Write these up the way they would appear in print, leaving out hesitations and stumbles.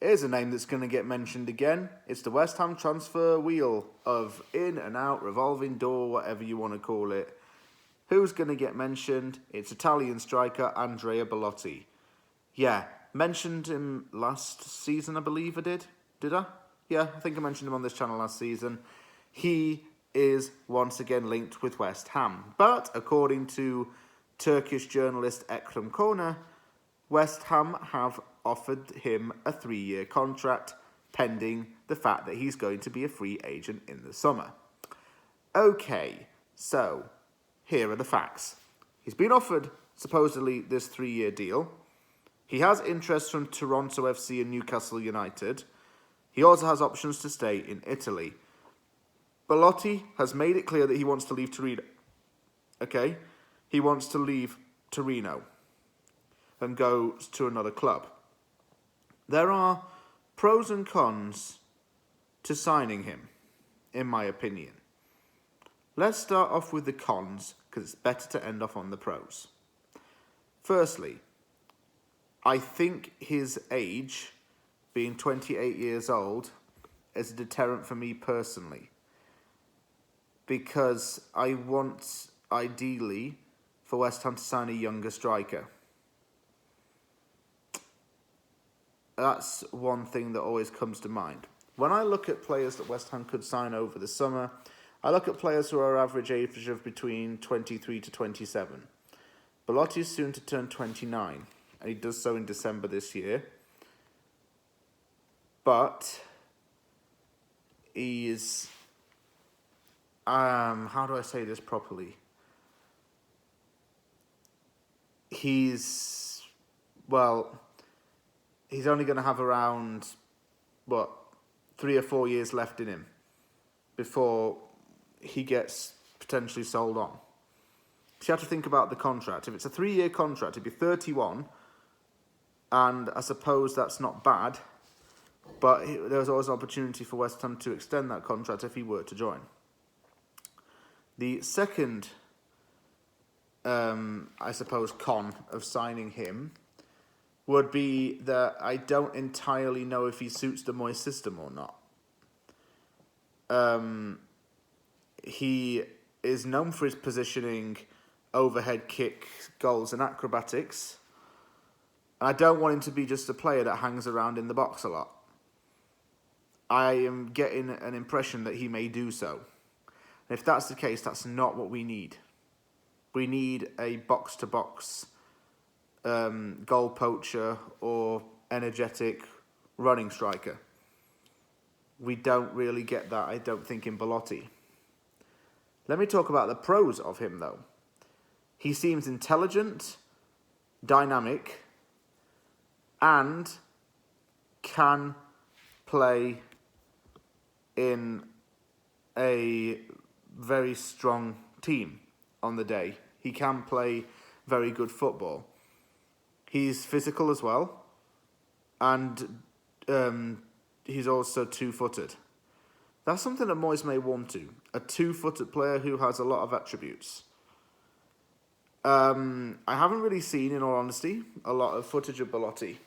Here's a name that's going to get mentioned again. It's the West Ham transfer wheel of in and out, revolving door, whatever you want to call it. Who's going to get mentioned? It's Italian striker Andrea Belotti. Yeah, mentioned him last season, I believe I did. Did I? Yeah, I think I mentioned him on this channel last season. He is once again linked with West Ham. But according to Turkish journalist Ekrem Kona, West Ham have offered him a 3-year contract pending the fact that he's going to be a free agent in the summer. Okay, so here are the facts. He's been offered supposedly this 3-year deal. He has interest from Toronto FC and Newcastle United. He also has options to stay in Italy. Belotti has made it clear that he wants to leave Torino. Okay? He wants to leave Torino and go to another club. There are pros and cons to signing him, in my opinion. Let's start off with the cons, because it's better to end off on the pros. Firstly, I think his age, being 28 years old, is a deterrent for me personally. Because I want, ideally, for West Ham to sign a younger striker. That's one thing that always comes to mind. When I look at players that West Ham could sign over the summer, I look at players who are average age of between 23 to 27. Belotti is soon to turn 29, and he does so in December this year. But he is... how do I say this properly? He's only going to have around, 3 or 4 years left in him before he gets potentially sold on. So you have to think about the contract. If it's a 3-year contract, he'd be 31, and I suppose that's not bad, but there's always an opportunity for West Ham to extend that contract if he were to join. The second, I suppose, con of signing him would be that I don't entirely know if he suits the Moyes system or not. He is known for his positioning, overhead kick, goals and acrobatics. And I don't want him to be just a player that hangs around in the box a lot. I am getting an impression that he may do so. And if that's the case, that's not what we need. We need a box-to-box goal poacher or energetic running striker. We don't really get that, I don't think, in Belotti. Let me talk about the pros of him, though. He seems intelligent, dynamic, and can play in a very strong team on the day. He can play very good football. He's physical as well, and he's also 2-footed. That's something that Moyes may want to. A 2-footed player who has a lot of attributes. I haven't really seen, in all honesty, a lot of footage of Belotti.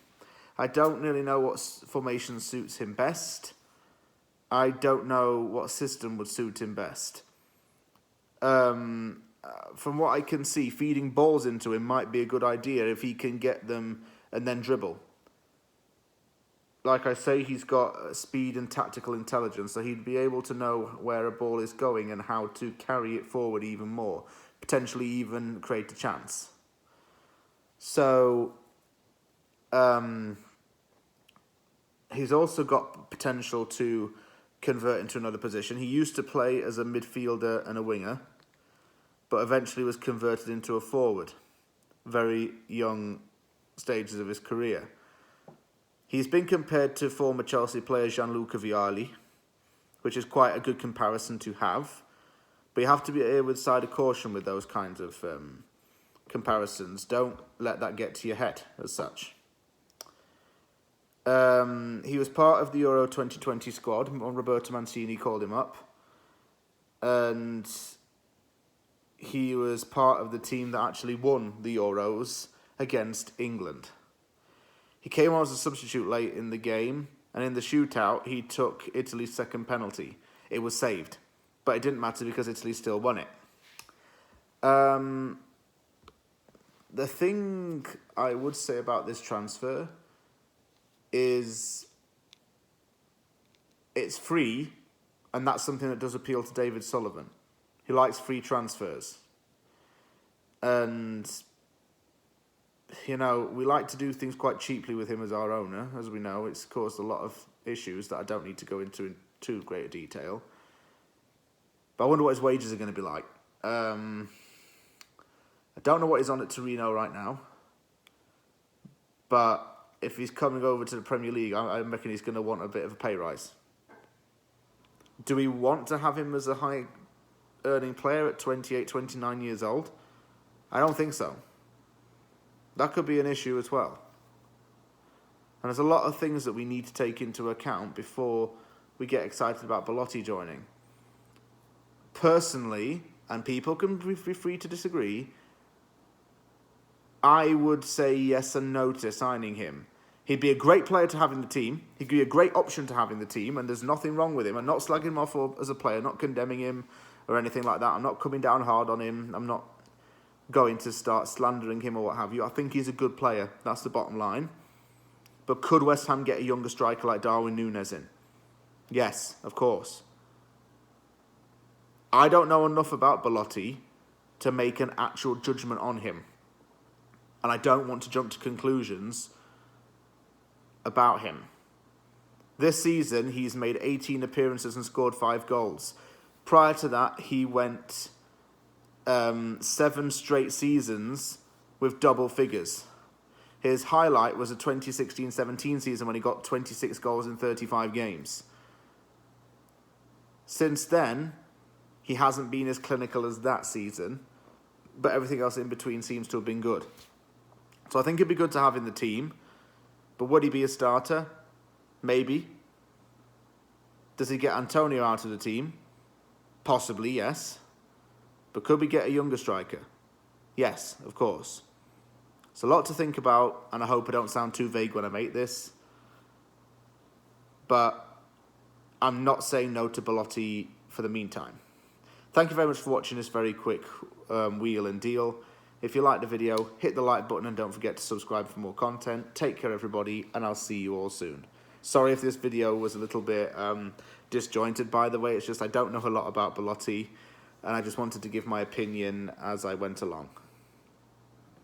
I don't really know what formation suits him best. I don't know what system would suit him best. From what I can see, feeding balls into him might be a good idea if he can get them and then dribble. Like I say, he's got speed and tactical intelligence, so he'd be able to know where a ball is going and how to carry it forward even more, potentially even create a chance. So, he's also got potential to convert into another position. He used to play as a midfielder and a winger, but eventually was converted into a forward, very young stages of his career. He's been compared to former Chelsea player Gianluca Vialli, which is quite a good comparison to have, but you have to be err with side of caution with those kinds of comparisons. Don't let that get to your head as such. He was part of the Euro 2020 squad. Roberto Mancini called him up, and he was part of the team that actually won the Euros against England. He came on as a substitute late in the game, and in the shootout, he took Italy's second penalty. It was saved, but it didn't matter because Italy still won it. The thing I would say about this transfer is it's free, and that's something that does appeal to David Sullivan. He likes free transfers. And, you know, we like to do things quite cheaply with him as our owner. As we know, it's caused a lot of issues that I don't need to go into in too great a detail. But I wonder what his wages are going to be like. I don't know what he's on at Torino right now. But if he's coming over to the Premier League, I reckon he's going to want a bit of a pay rise. Do we want to have him as a high-earning player at 28, 29 years old? I don't think so. That could be an issue as well. And there's a lot of things that we need to take into account before we get excited about Belotti joining. Personally, and people can be free to disagree, I would say yes and no to signing him. He'd be a great player to have in the team. He'd be a great option to have in the team, and there's nothing wrong with him. I'm not slagging him off as a player, not condemning him or anything like that. I'm not coming down hard on him. I'm not going to start slandering him or what have you. I think he's a good player. That's the bottom line. But could West Ham get a younger striker like Darwin Núñez in? Yes, of course. I don't know enough about Belotti to make an actual judgment on him. And I don't want to jump to conclusions about him. This season, he's made 18 appearances and scored 5 goals. Prior to that, he went 7 straight seasons with double figures. His highlight was a 2016-17 season when he got 26 goals in 35 games. Since then, he hasn't been as clinical as that season, but everything else in between seems to have been good. So I think it'd be good to have in the team, but would he be a starter? Maybe. Does he get Antonio out of the team? Possibly, yes. But could we get a younger striker? Yes, of course. It's a lot to think about, and I hope I don't sound too vague when I make this. But I'm not saying no to Belotti for the meantime. Thank you very much for watching this very quick wheel and deal. If you liked the video, hit the like button and don't forget to subscribe for more content. Take care, everybody, and I'll see you all soon. Sorry if this video was a little bit disjointed, by the way. It's just I don't know a lot about Belotti, and I just wanted to give my opinion as I went along.